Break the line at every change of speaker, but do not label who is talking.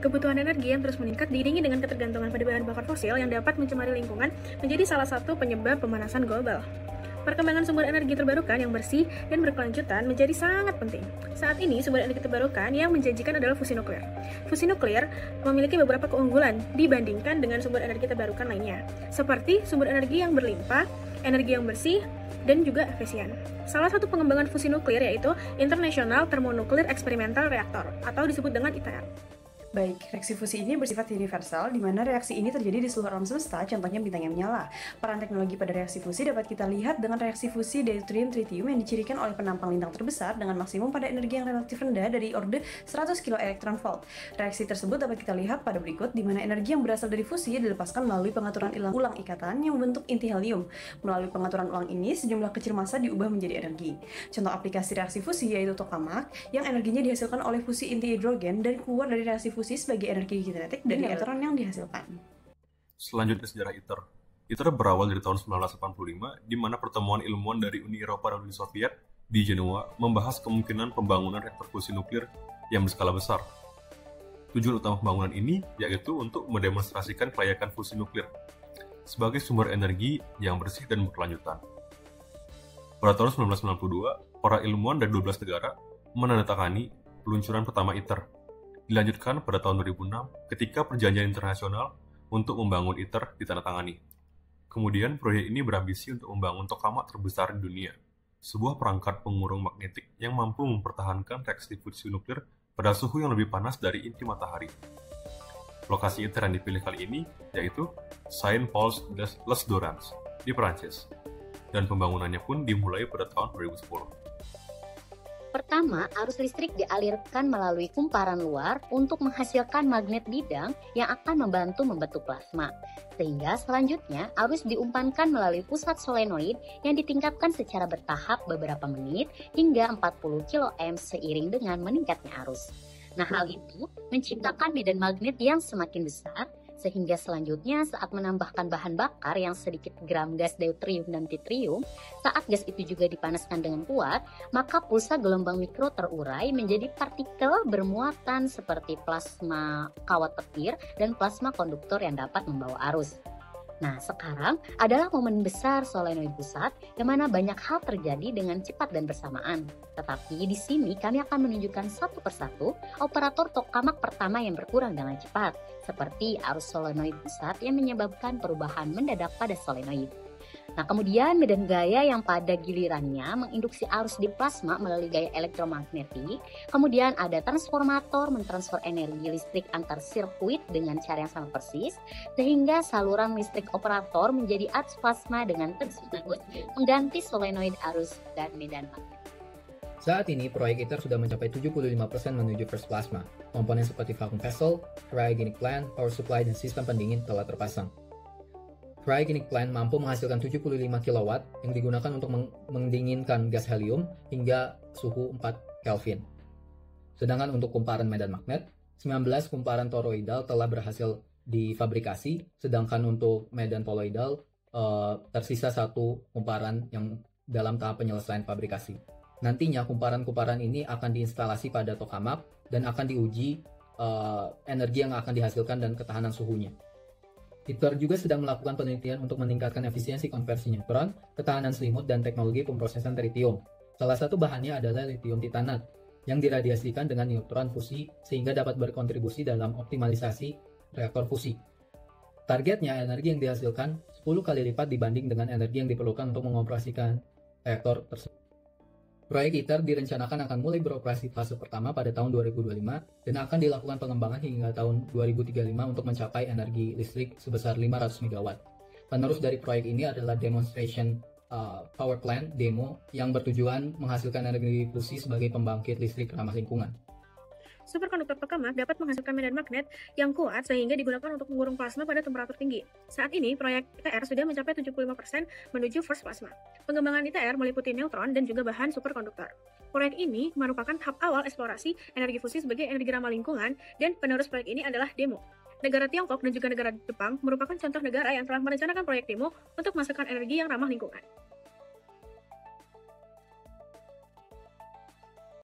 Kebutuhan energi yang terus meningkat diiringi dengan ketergantungan pada bahan bakar fosil yang dapat mencemari lingkungan menjadi salah satu penyebab pemanasan global. Perkembangan sumber energi terbarukan yang bersih dan berkelanjutan menjadi sangat penting. Saat ini, sumber energi terbarukan yang menjanjikan adalah fusi nuklir. Fusi nuklir memiliki beberapa keunggulan dibandingkan dengan sumber energi terbarukan lainnya, seperti sumber energi yang berlimpah, energi yang bersih, dan juga efisien. Salah satu pengembangan fusi nuklir yaitu International Thermonuclear Experimental Reactor atau disebut dengan ITER.
Baik, reaksi fusi ini bersifat universal, di mana reaksi ini terjadi di seluruh alam semesta, contohnya bintang yang menyala. Peran teknologi pada reaksi fusi dapat kita lihat dengan reaksi fusi deuterium-tritium yang dicirikan oleh penampang lintang terbesar dengan maksimum pada energi yang relatif rendah dari orde 100 kV. Reaksi tersebut dapat kita lihat pada berikut, di mana energi yang berasal dari fusi dilepaskan melalui pengaturan ulang ikatan yang membentuk inti helium. Melalui pengaturan ulang ini, sejumlah kecil massa diubah menjadi energi. Contoh aplikasi reaksi fusi yaitu tokamak, yang energinya dihasilkan oleh fusi inti hidrogen dan keluar dari reaksi fusi sebagai energi kinetik dari elektron yang dihasilkan.
Selanjutnya sejarah ITER. ITER berawal dari tahun 1985, di mana pertemuan ilmuwan dari Uni Eropa dan Uni Soviet di Genoa membahas kemungkinan pembangunan reaktor fusi nuklir yang berskala besar. Tujuan utama pembangunan ini yaitu untuk mendemonstrasikan kelayakan fusi nuklir sebagai sumber energi yang bersih dan berkelanjutan. Pada tahun 1992, para ilmuwan dari 12 negara menandatangani peluncuran pertama ITER. Dilanjutkan pada tahun 2006 ketika perjanjian internasional untuk membangun ITER ditandatangani. Kemudian proyek ini berambisi untuk membangun tokamak terbesar di dunia, sebuah perangkat pengurung magnetik yang mampu mempertahankan reaksi fusi nuklir pada suhu yang lebih panas dari inti matahari. Lokasi ITER yang dipilih kali ini yaitu Saint-Paul-les-Durans di Perancis, dan pembangunannya pun dimulai pada tahun 2010.
Pertama, arus listrik dialirkan melalui kumparan luar untuk menghasilkan magnet bidang yang akan membantu membentuk plasma. Sehingga selanjutnya arus diumpankan melalui pusat solenoid yang ditingkatkan secara bertahap beberapa menit hingga 40 kOhm seiring dengan meningkatnya arus. Nah, hal itu menciptakan medan magnet yang semakin besar, sehingga selanjutnya saat menambahkan bahan bakar yang sedikit gram gas deuterium dan tritium, saat gas itu juga dipanaskan dengan kuat, maka pulsa gelombang mikro terurai menjadi partikel bermuatan seperti plasma kawat petir dan plasma konduktor yang dapat membawa arus. Nah, sekarang adalah momen besar solenoid pusat yang mana banyak hal terjadi dengan cepat dan bersamaan. Tetapi di sini kami akan menunjukkan satu persatu operator tokamak pertama yang berkurang dengan cepat, seperti arus solenoid pusat yang menyebabkan perubahan mendadak pada solenoid. Nah, kemudian medan gaya yang pada gilirannya menginduksi arus di plasma melalui gaya elektromagnetik. Kemudian ada transformator mentransfer energi listrik antar sirkuit dengan cara yang sama persis, sehingga saluran listrik operator menjadi arus plasma dengan tersebut mengganti solenoid arus dan medan magnet.
Saat ini, proyek ITER sudah mencapai 75% menuju first plasma. Komponen seperti vacuum vessel, cryogenic plant, power supply, dan sistem pendingin telah terpasang. Cryogenic plant mampu menghasilkan 75 kW yang digunakan untuk mendinginkan gas helium hingga suhu 4 Kelvin. Sedangkan untuk kumparan medan magnet, 19 kumparan toroidal telah berhasil difabrikasi, sedangkan untuk medan poloidal tersisa satu kumparan yang dalam tahap penyelesaian fabrikasi. Nantinya kumparan-kumparan ini akan diinstalasi pada tokamak dan akan diuji energi yang akan dihasilkan dan ketahanan suhunya. ITER juga sedang melakukan penelitian untuk meningkatkan efisiensi konversi neutron, ketahanan selimut, dan teknologi pemrosesan tritium. Salah satu bahannya adalah litium titanat, yang diradiasikan dengan neutron fusi sehingga dapat berkontribusi dalam optimalisasi reaktor fusi. Targetnya, energi yang dihasilkan 10 kali lipat dibanding dengan energi yang diperlukan untuk mengoperasikan reaktor tersebut. Proyek ITER direncanakan akan mulai beroperasi fase pertama pada tahun 2025 dan akan dilakukan pengembangan hingga tahun 2035 untuk mencapai energi listrik sebesar 500 MW. Penerus dari proyek ini adalah Demonstration Power Plant (DEMO) yang bertujuan menghasilkan energi fusi sebagai pembangkit listrik ramah lingkungan.
Superkonduktor tokamak dapat menghasilkan medan magnet yang kuat sehingga digunakan untuk mengurung plasma pada temperatur tinggi. Saat ini, proyek ITER sudah mencapai 75% menuju first plasma. Pengembangan ITER meliputi neutron dan juga bahan superkonduktor. Proyek ini merupakan tahap awal eksplorasi energi fusi sebagai energi ramah lingkungan, dan penerus proyek ini adalah DEMO. Negara Tiongkok dan juga negara Jepang merupakan contoh negara yang telah merencanakan proyek DEMO untuk menghasilkan energi yang ramah lingkungan.